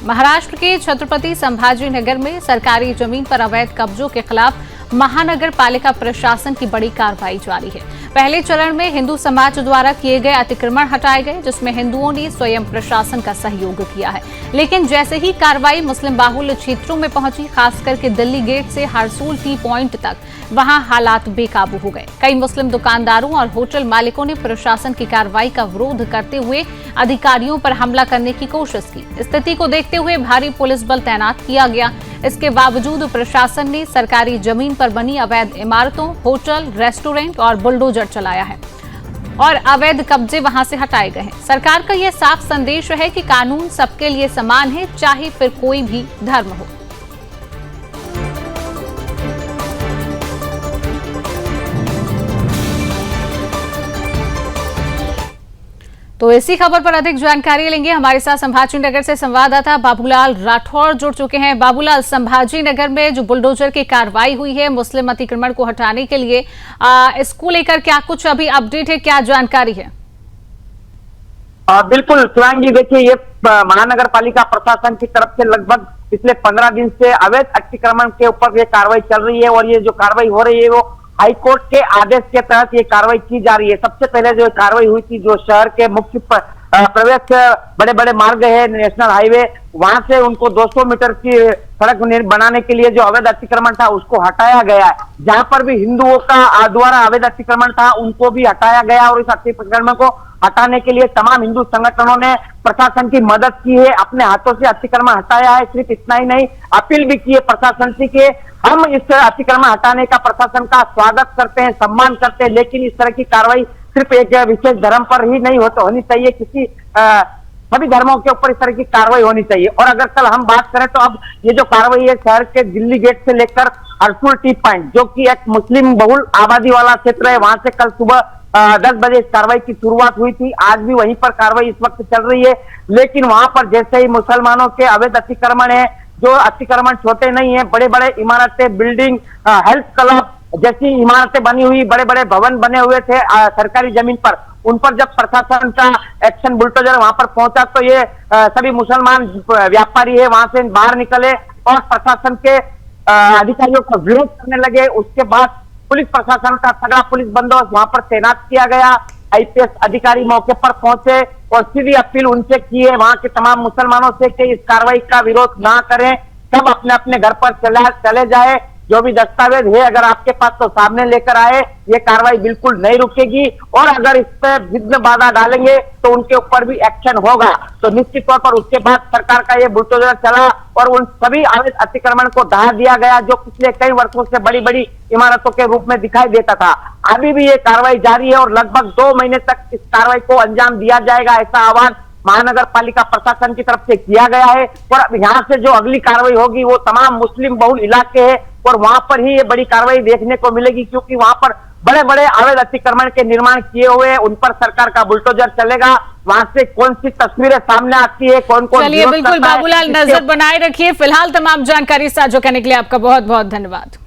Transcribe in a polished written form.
महाराष्ट्र के छत्रपति संभाजी नगर में सरकारी जमीन पर अवैध कब्जों के खिलाफ महानगर पालिका प्रशासन की बड़ी कार्रवाई जारी है। पहले चरण में हिंदू समाज द्वारा किए गए अतिक्रमण हटाए गए, जिसमें हिंदुओं ने स्वयं प्रशासन का सहयोग किया है। लेकिन जैसे ही कार्रवाई मुस्लिम बाहुल्य क्षेत्रों में पहुंची, खास करके दिल्ली गेट से हरसूल टी पॉइंट तक, वहां हालात बेकाबू हो गए। कई मुस्लिम दुकानदारों और होटल मालिकों ने प्रशासन की कार्रवाई का विरोध करते हुए अधिकारियों पर हमला करने की कोशिश की। स्थिति को देखते हुए भारी पुलिस बल तैनात किया गया। इसके बावजूद प्रशासन ने सरकारी जमीन पर बनी अवैध इमारतों, होटल, रेस्टोरेंट और बुलडोजर चलाया है और अवैध कब्जे वहां से हटाए गए हैं। सरकार का यह साफ संदेश है कि कानून सबके लिए समान है, चाहे फिर कोई भी धर्म हो। तो इसी खबर पर अधिक जानकारी लेंगे। हमारे साथ संभाजी नगर से संवाददाता बाबूलाल राठौर जुड़ चुके हैं। बाबूलाल, संभाजी नगर में जो बुलडोजर की कार्रवाई हुई है मुस्लिम अतिक्रमण को हटाने के लिए, इसको लेकर क्या कुछ अभी अपडेट है, क्या जानकारी है? बिल्कुल शिवांगी, देखिए ये महानगर पालिका प्रशासन की तरफ से लगभग पिछले 15 दिन से अवैध अतिक्रमण के ऊपर ये कार्रवाई चल रही है और ये जो कार्रवाई हो रही है वो हाईकोर्ट के आदेश के तहत ये कार्रवाई की जा रही है। सबसे पहले जो कार्रवाई हुई थी, जो शहर के मुख्य प्रवेश बड़े बड़े मार्ग है, नेशनल हाईवे, वहां से उनको 200 मीटर की सड़क बनाने के लिए जो अवैध अतिक्रमण था उसको हटाया गया है। जहां पर भी हिंदुओं का द्वारा अवैध अतिक्रमण था उनको भी हटाया गया और इस अतिक्रमण को हटाने के लिए तमाम हिंदू संगठनों ने प्रशासन की मदद की है, अपने हाथों से अतिक्रमण हटाया है। सिर्फ इतना ही नहीं, अपील भी की है प्रशासन से कि हम इस अतिक्रमण हटाने का प्रशासन का स्वागत करते हैं, सम्मान करते हैं, लेकिन इस तरह की कार्रवाई सिर्फ एक विशेष धर्म पर ही नहीं होनी चाहिए, किसी सभी धर्मों के ऊपर इस तरह की कार्रवाई होनी चाहिए। और अगर कल हम बात करें तो अब ये जो कार्रवाई है शहर के दिल्ली गेट से लेकर हरसूल टी पॉइंट, जो कि एक मुस्लिम बहुल आबादी वाला क्षेत्र है, वहां से कल सुबह 10 बजे इस कार्रवाई की शुरुआत हुई थी। आज भी वहीं पर कार्रवाई इस वक्त चल रही है, लेकिन वहां पर जैसे ही मुसलमानों के अवैध अतिक्रमण है, जो अतिक्रमण छोटे नहीं है, बड़े बड़े इमारतें, बिल्डिंग, हेल्थ क्लब जैसी इमारतें बनी हुई, बड़े बड़े भवन बने हुए थे सरकारी जमीन पर, उन पर जब प्रशासन का एक्शन बुलडोजर वहां पर पहुंचा तो ये सभी मुसलमान व्यापारी है वहां से बाहर निकले और प्रशासन के अधिकारियों का विरोध करने लगे। उसके बाद पुलिस प्रशासन का तगड़ा पुलिस बंदोबस्त वहां पर तैनात किया गया। आईपीएस अधिकारी मौके पर पहुंचे और सीधी अपील उनसे की है वहां के तमाम मुसलमानों से कि इस कार्रवाई का विरोध ना करें, सब अपने अपने घर पर चले जाए। जो भी दस्तावेज है अगर आपके पास तो सामने लेकर आए, ये कार्रवाई बिल्कुल नहीं रुकेगी और अगर इस पर विघ्न बाधा डालेंगे तो उनके ऊपर भी एक्शन होगा। तो निश्चित तौर पर उसके बाद सरकार का ये बुलडोजर चला और उन सभी अवैध अतिक्रमण को ढहा दिया गया, जो पिछले कई वर्षों से बड़ी बड़ी इमारतों के रूप में दिखाई देता था। अभी भी ये कार्रवाई जारी है और लगभग 2 महीने तक इस कार्रवाई को अंजाम दिया जाएगा, ऐसा आह्वान महानगर पालिका प्रशासन की तरफ से किया गया है। और अब यहाँ से जो अगली कार्रवाई होगी वो तमाम मुस्लिम बहुल इलाके हैं और वहां पर ही ये बड़ी कार्रवाई देखने को मिलेगी, क्योंकि वहां पर बड़े बड़े अवैध अतिक्रमण के निर्माण किए हुए हैं, उन पर सरकार का बुलडोजर चलेगा। वहां से कौन सी तस्वीरें सामने आती है, कौन कौन, चलिए बिल्कुल बाबूलाल, नजर बनाए रखिए। फिलहाल तमाम जानकारी साझा करने के लिए आपका बहुत बहुत धन्यवाद।